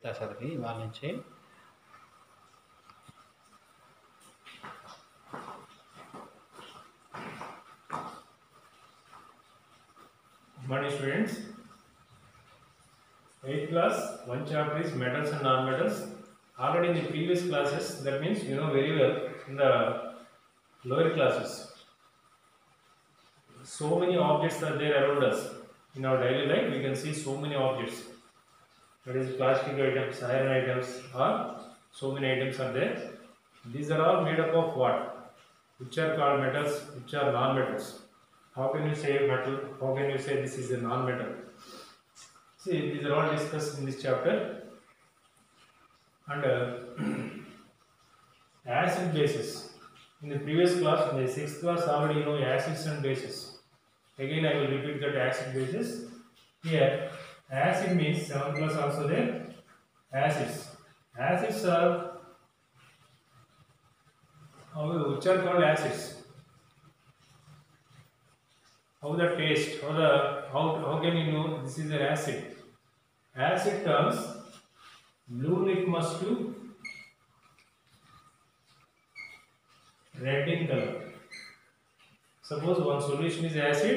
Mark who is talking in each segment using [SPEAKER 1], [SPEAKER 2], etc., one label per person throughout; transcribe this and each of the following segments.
[SPEAKER 1] దశరథి వాళ్ళ నుంచి
[SPEAKER 2] Good morning students. 8th class, one chapter is metals and non-metals. Already in the previous classes, that means you know very well in the lower classes. So many objects are there around us. In our daily life, we can see so many objects. That is plastic items, iron items, or so many items are there. These are all made up of what? Which are called metals, which are non-metals. How can you say metal? How can you say this is a non-metal? See, these are all discussed in this chapter. And acid bases. In the previous class, in the 6th class, already you know acids and bases. Again, I will repeat that acid bases. Here, acid means 7th class also there. Acids. Acids are which are called acids. How the taste? How can you know this is an acid? Acid turns blue litmus to red in color. Suppose one solution is acid.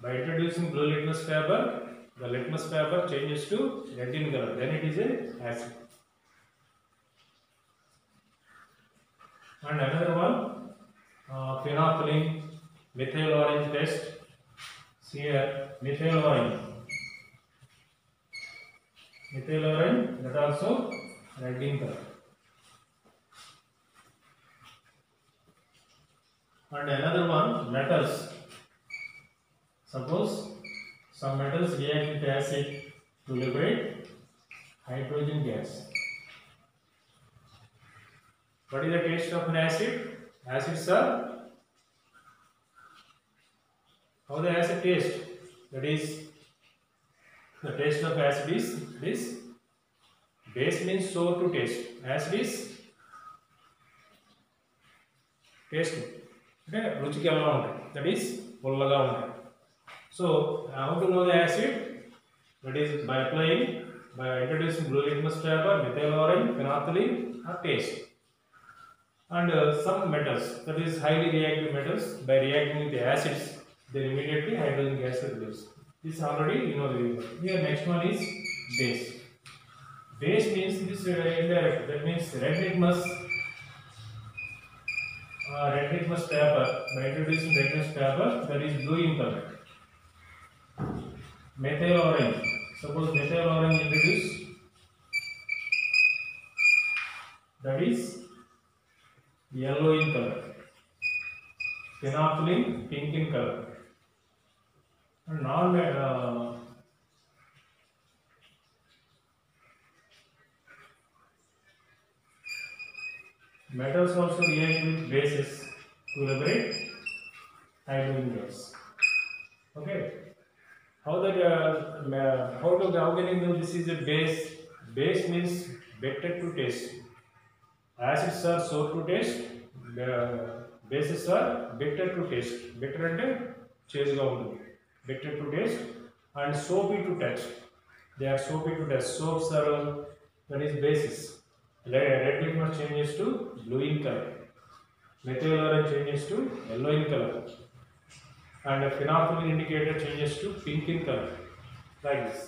[SPEAKER 2] By introducing blue litmus paper, the litmus paper changes to red in color. Then it is an acid. And another one, phenolphthalein, methyl orange test. See here, methyl orange. Methyl orange, that also red in color. And another one, metals. Suppose some metals react with acid to liberate hydrogen gas. What is the taste of an acid? Acids are how the acid taste? That is the taste of acid is this. Base means sour to taste. Acid is taste. Okay, ruchiki ela untayi. That is pullaga untayi. So how to know the acid? That is by introducing blue litmus paper, methyl orange, phenolphthalein, or taste. And some metals, that is highly reactive metals, by reacting with the acids, then immediately hydrogen gas will release. This already you know very well. Here next one is base. Base means this indirect. That means red litmus paper. By introducing red litmus paper, that is blue in color. Methyl orange. Suppose methyl orange introduced, that is yellow in color. Phenolphthalein pink in color. And metals also react with bases to liberate hydrogen gas. Okay. How can you know this is a base? Base means bitter to taste. Acids are sour to taste. Bases are bitter to taste. Bitter ante cheduga untundi. Bitter to taste and soapy to touch. They are soapy to touch. Soaps are that is bases. Red litmus changes to blue in color. Methyl orange changes to yellow in color. And phenolphthalein indicator changes to pink in color. Like this.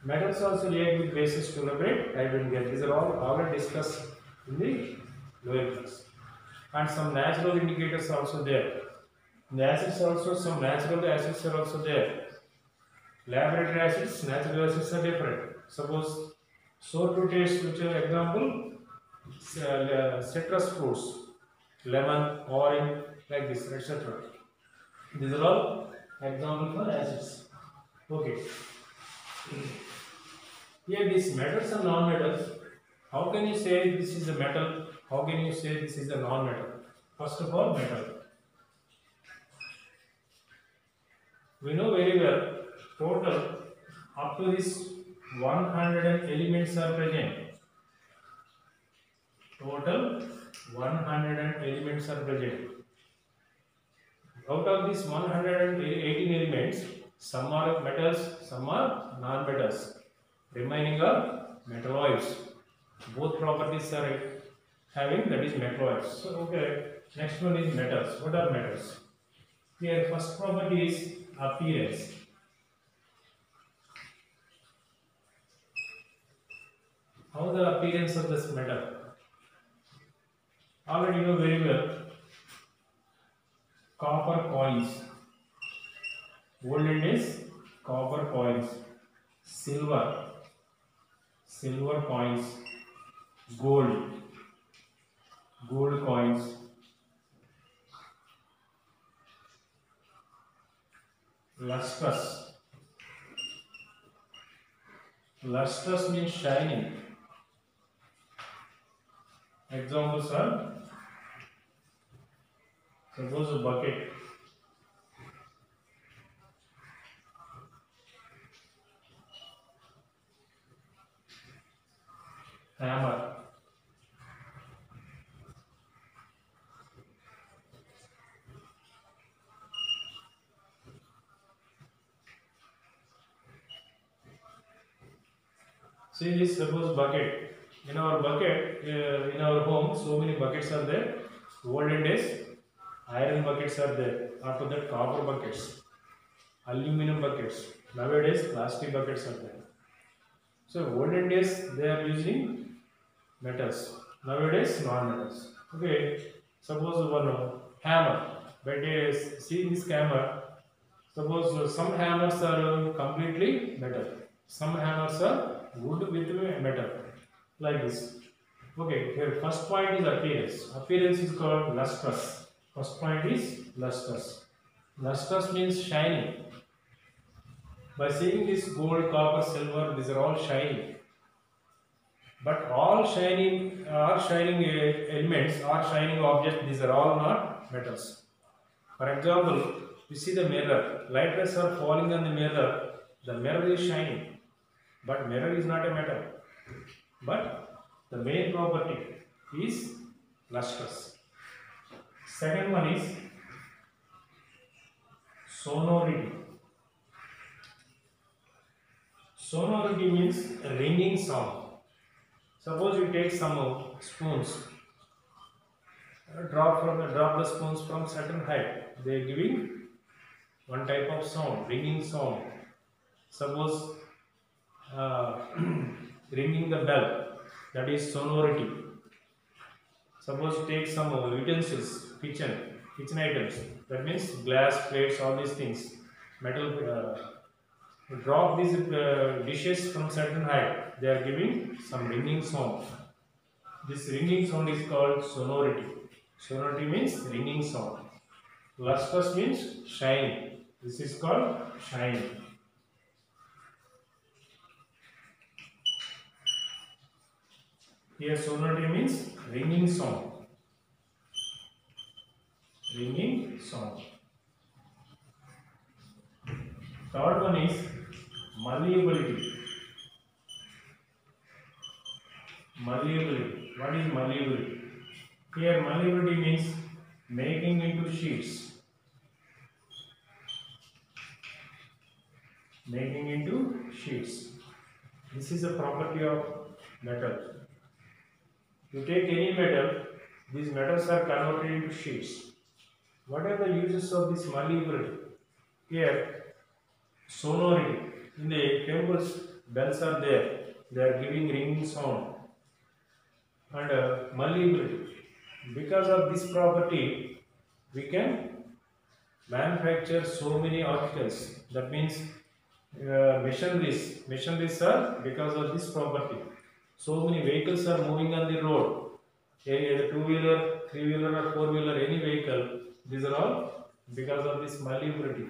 [SPEAKER 2] Metals also react with bases to liberate hydrogen gas. These are all already discussed in the lower class. And some natural indicators are also there. In the acids also, some natural acids are also there. Laboratory acids, natural acids are different. Suppose sour to taste, which are example, citrus fruits, lemon, orange, like this, etc. These are all examples for acids. Okay. Here these metals and non-metals. How can you say this is a metal? How can you say this is a non-metal? First of all, metal. We know very well, total up to this 100 elements are present. Total 100 elements are present. Out of these 118 elements, some are metals, some are non-metals. Remaining are metalloids. Both properties are having, that is metalloids. So okay, next one is metals. What are metals? Here first property is appearance. How the appearance of this metal? Already you know very well. Copper coins. Golden days, copper coins. Silver coins. Gold coins. Lustrous means shining. Examples are, suppose a bucket, hammer, see this, suppose bucket. In our bucket, in our home, so many buckets are there. Olden days, iron buckets are there. After that, copper buckets, aluminum buckets. Nowadays, plastic buckets are there. So olden days they are using metals. Nowadays, non-metals. Okay. Suppose one hammer. But see in this hammer. Suppose some hammers are completely metal. Some hammers are wood with metal. Like this. Okay, here first point is appearance. Appearance is called lustrous. First point is lustrous. Lustrous means shining. By seeing this gold, copper, silver, these are all shining. But all shining elements or shining objects, these are all not metals. For example, you see the mirror. Light rays are falling on the mirror. The mirror is shining. But mirror is not a metal. But the main property is lustrous. Second one is sonority. Sonority means ringing sound. Suppose you take some spoons, drop the spoons from certain height. They are giving one type of sound, ringing sound. Suppose ringing the bell, that is sonority. Suppose take some utensils, kitchen items, that means glass, plates, all these things, metal. Drop these dishes from certain height, they are giving some ringing sound. This ringing sound is called sonority. Sonority means ringing sound. Lustrous means shine. This is called shine. Here sonority means ringing sound. Ringing sound. Third one is malleability. Malleability. What is malleability? Here malleability means making into sheets. Making into sheets. This is a property of metal. You take any metal, these metals are converted into sheets. What are the uses of this malleability? Here, sonority. In the temples, bells are there. They are giving ringing sound. And malleability. Because of this property, we can manufacture so many articles. That means machineries. Machineries are because of this property. So many vehicles are moving on the road. Either two-wheeler, three-wheeler or four-wheeler, any vehicle. These are all because of this malleability.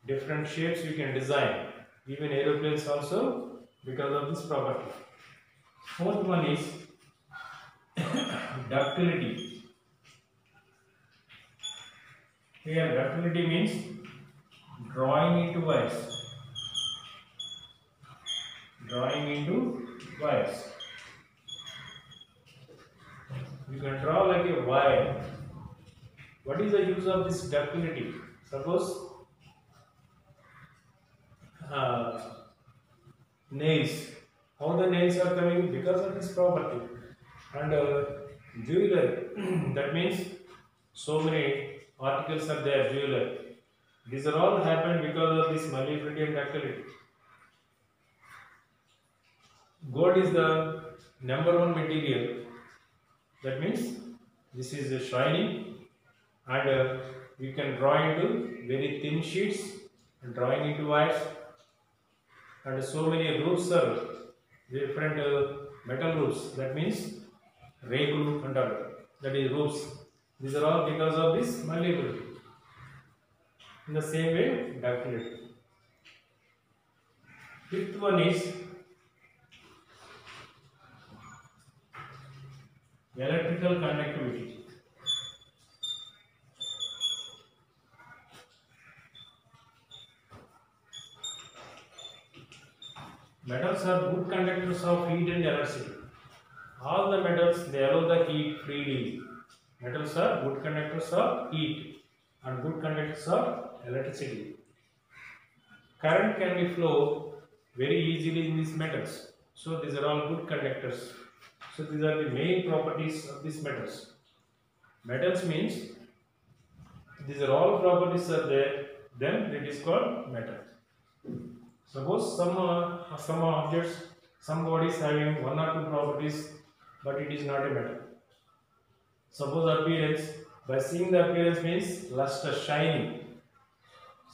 [SPEAKER 2] Different shapes you can design. Even aeroplanes also because of this property. Fourth one is ductility. Here ductility means drawing into wires. Drawing into wires. You can draw like a wire. What is the use of this ductility? Suppose nails How the nails are coming? Because of this property. And jewelry, that means so many articles are there, jewelry. These are all happened because of this malleability and ductility. Gold is the number one material. That means this is a shining, and we can draw into very thin sheets and drawing into wires, and so many roofs are different metal roofs. That means rake roof and other. That is roofs. These are all because of this malleability. In the same way, ductility. Fifth one is electrical conductivity. Metals are good conductors of heat and electricity. All the metals, they allow the heat freely. Metals are good conductors of heat and good conductors of electricity. Current can be flow very easily in these metals. So these are all good conductors. So these are the main properties of these metals. Metals means these are all properties are there, then it is called metal. Suppose some objects, some bodies having one or two properties, but it is not a metal. Suppose appearance, by seeing the appearance means luster, shining.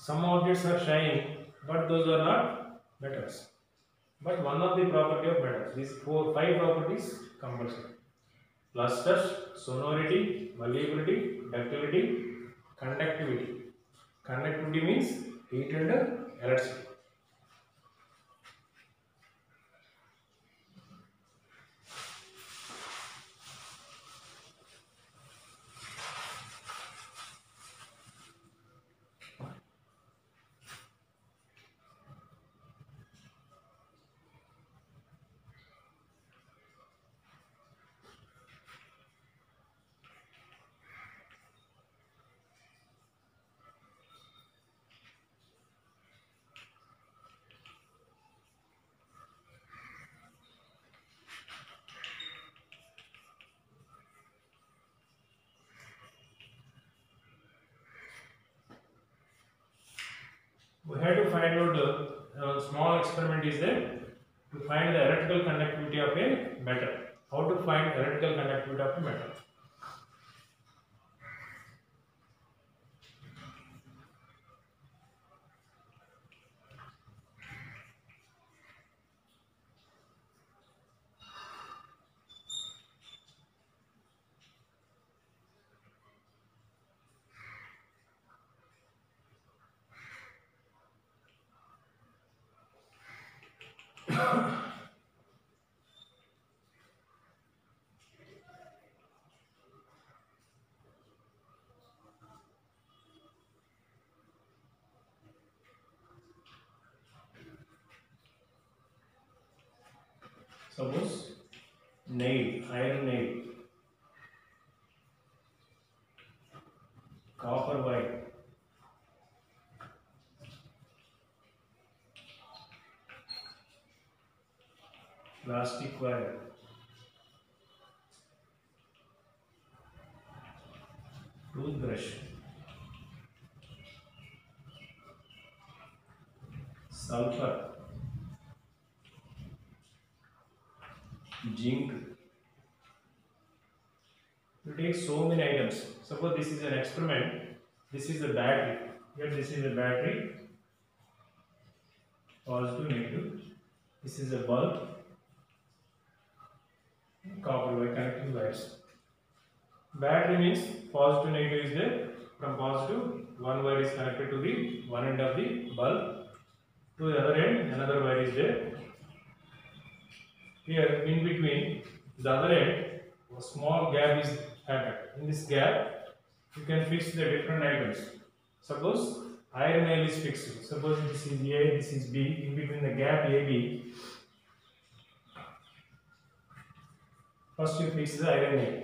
[SPEAKER 2] Some objects are shining, but those are not metals. But one of the property of metals, these 5 properties compulsory. Luster, sonority, malleability, ductility, conductivity. Conductivity means heat and electricity. We have to find out a small experiment is there to find the electrical conductivity of a metal. How to find electrical conductivity of a metal? Suppose nail, iron nail, copper wire, plastic wire, toothbrush, sulfur, zinc. You take so many items. Suppose this is an experiment. This is a battery. Here this is a battery. Positive, negative. This is a bulb. Copper wire, connecting wires. Battery means positive, negative is there. From positive, one wire is connected to the one end of the bulb. To the other end, another wire is there. Here, in between the other end, a small gap is added. In this gap, you can fix the different items. Suppose iron nail is fixed. Suppose this is A, this is B. In between the gap AB, first you fix the iron nail.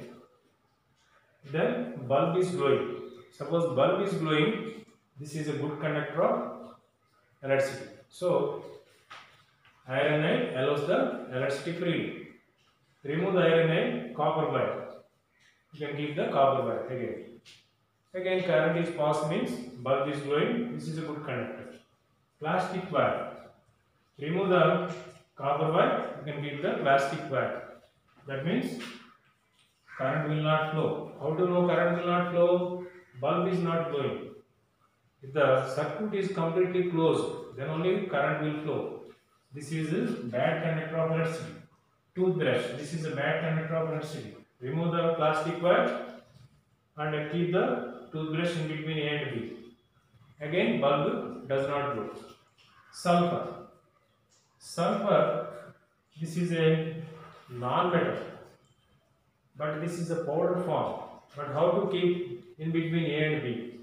[SPEAKER 2] Then bulb is glowing. Suppose bulb is glowing, this is a good conductor of electricity. So Iron ion allows the electricity freely. Remove the iron ion, copper wire. You can keep the copper wire again. Again, current is passed means bulb is glowing. This is a good conductor. Plastic wire. Remove the copper wire. You can keep the plastic wire. That means current will not flow. How to know current will not flow? Bulb is not glowing. If the circuit is completely closed, then only current will flow. This is a bad conductor of electricity. Toothbrush. This is a bad conductor of electricity. Remove the plastic wire and keep the toothbrush in between A and B. Again, bulb does not glow. Sulfur. Sulfur, this is a non-metal, but this is a powder form. But how to keep in between A and B?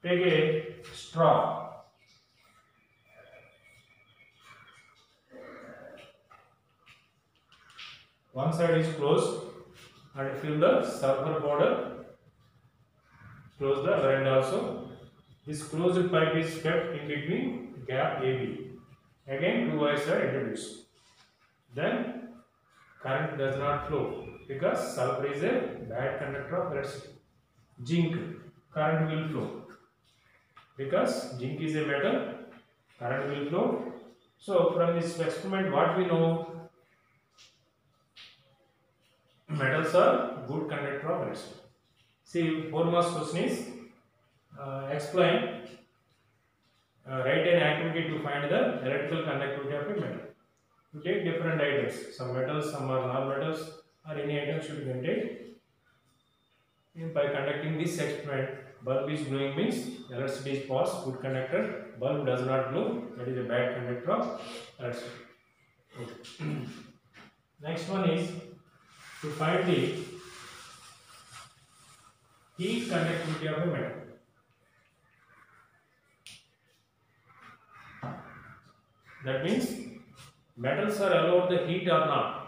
[SPEAKER 2] Take a straw. One side is closed and fill the sulfur powder. Close the other end also. This closed pipe is kept in between gap AB. Again, two wires are introduced. Then current does not flow because sulfur is a bad conductor of electricity. Zinc, current will flow because zinc is a metal, current will flow. So from this experiment, what we know? Metals are good conductor of electricity. See, 4 marks question is explain. Write an activity to find the electrical conductivity of a metal. You take different items. Some metals, some are non-metals, or any item should be take. By conducting this experiment, bulb is glowing means electricity is passed, good conductor. Bulb does not glow, that is a bad conductor of electricity. Okay. Next one is to find the heat conductivity of a metal. That means metals are allowed the heat or not.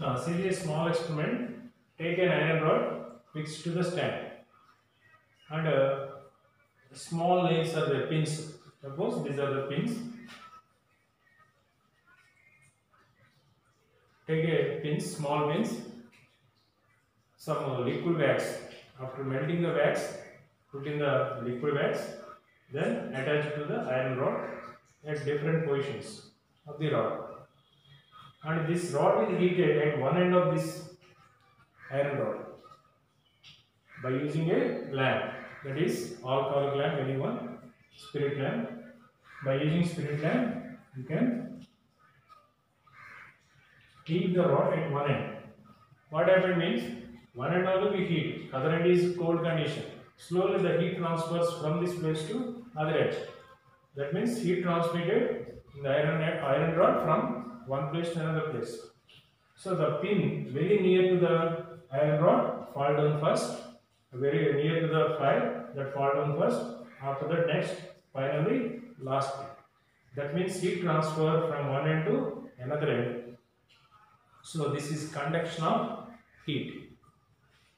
[SPEAKER 2] Now, see this small experiment. Take an iron rod fixed to the stand, and small nails are the pins. Suppose these are the pins. Take a pins, small pins, some liquid wax. After melting the wax, put in the liquid wax, then attach it to the iron rod at different positions of the rod. And this rod is heated at one end of this iron rod by using a lamp, that is alcoholic lamp, anyone, spirit lamp. By using spirit lamp, you can heat the rod at one end. What happened means one end only we heat, other end is cold condition. Slowly the heat transfers from this place to other edge. That means heat transmitted in the iron rod from one place to another place. So the pin very near to the iron rod fall down first, very near to the fire that fall down first, After that, next, finally, last thing. That means heat transfer from one end to another end. So this is conduction of heat.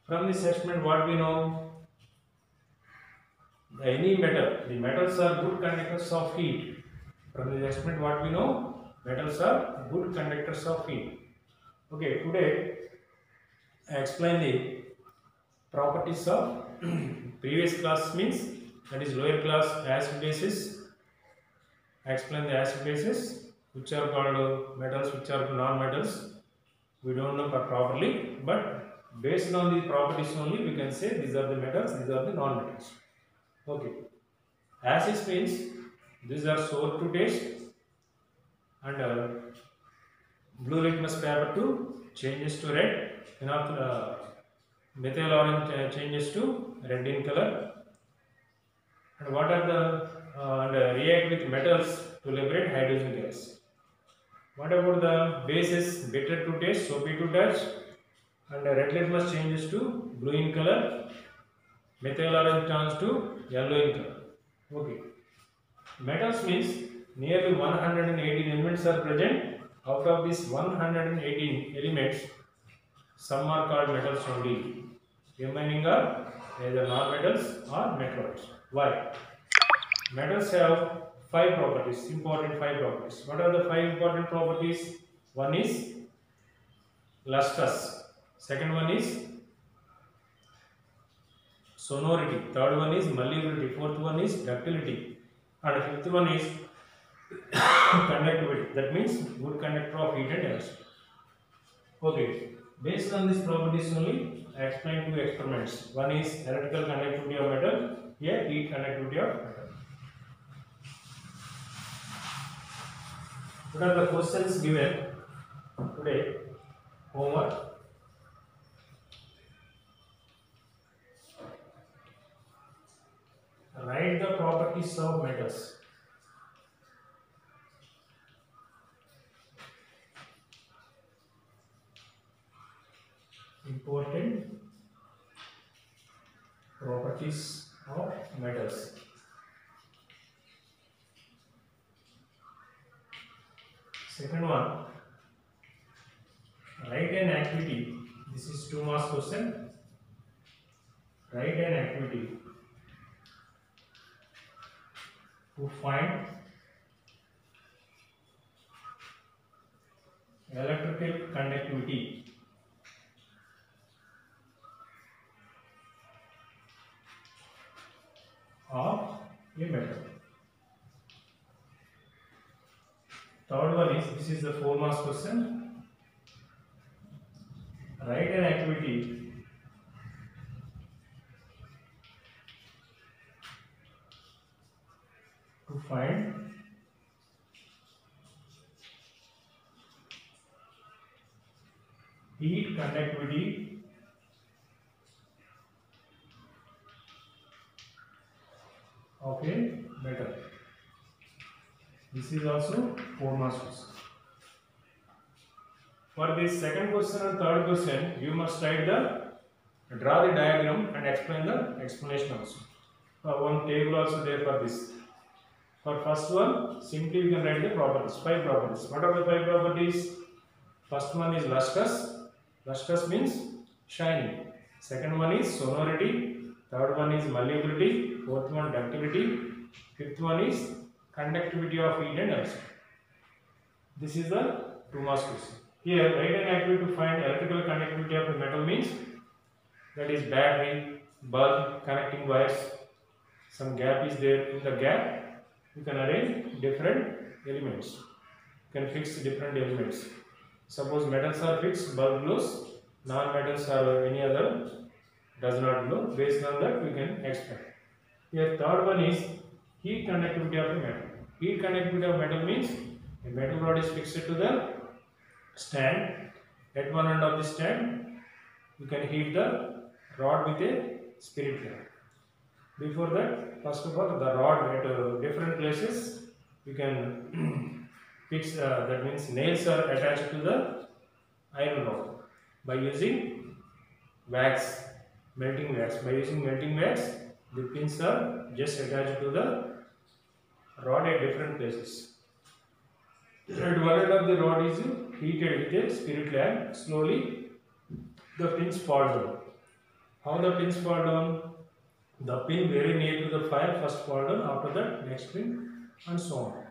[SPEAKER 2] From this statement, what we know? Any metal, the metals are good conductors of heat. From the statement, what we know? Metals are good conductors of heat. Okay, today I explain the properties of previous class means, that is lower class acid bases. I explain the acid bases which are called metals, which are non-metals. We don't know properly, but based on the properties only we can say these are the metals, these are the non-metals. Okay. Acids means these are sour to taste, and blue litmus paper to changes to red, and after methyl orange changes to red in color. And what are the react with metals to liberate hydrogen gas. What about the bases? Bitter to taste, soapy to touch, and red litmus changes to blue in color, methyl orange turns to yellow in color. Okay. Metals means nearly 118 elements are present. Out of these 118 elements, some are called metals only. Remaining are either non-metals or metalloids. Why? Metals have 5 properties, important 5 properties. What are the 5 important properties? One is lustrous. Second one is sonority. Third one is malleability. Fourth one is ductility. And fifth one is conductivity. That means good conductor of heat and energy. Okay. Based on these properties only, I explained 2 experiments. One is electrical conductivity of metal. Here, heat conductivity of metal. What are the questions given today? Homework. Write the properties of metals. Important properties of metals. Second one, write an activity. This is 2 marks question. Write an activity to find electrical conductivity of a metal. Third one is, this is the 4 marks question. Write an activity to find heat conductivity of a metal. This is also 4 marks question. For this second question and third question, you must draw the diagram and explain the explanation also. One table also there for this. For first one, simply we can write the properties, 5 properties. What are the 5 properties? First one is lustrous. Lustrous means shining. Second one is sonority. Third one is malleability. Fourth one ductility. Fifth one is conductivity of heat and energy. This is the 2 marks question. Here, write an activity to find electrical conductivity of a metal means, that is battery, bulb, connecting wires. Some gap is there. In the gap, you can arrange different elements. You can fix different elements. Suppose metals are fixed, bulb glows. Non-metals or any other does not glow. Based on that, we can explain. Here, third one is heat conductivity of a metal. Heat conductivity of metal means a metal rod is fixed to the stand. At one end of the stand, you can heat the rod with a spirit lamp. Before that, first of all, the rod at different places you can fix. That means nails are attached to the iron rod by using wax, melting wax. By using melting wax, the pins are just attached to the rod at different places. At one end of the rod is heated with a spirit lamp. Slowly the pins fall down. How the pins fall down? The pin very near to the fire first fall down, after that next pin, and so on.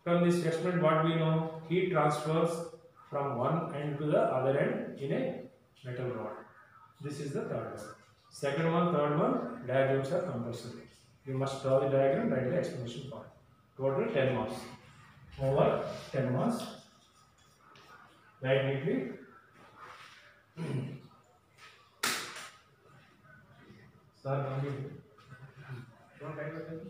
[SPEAKER 2] From this experiment what we know? Heat transfers from one end to the other end in a metal rod. This is the third one. Second one, third one, diagrams are compulsory. You must draw the diagram, write the explanation part. Total 10 marks. Over 10 marks. Write neatly. Sir, don't write the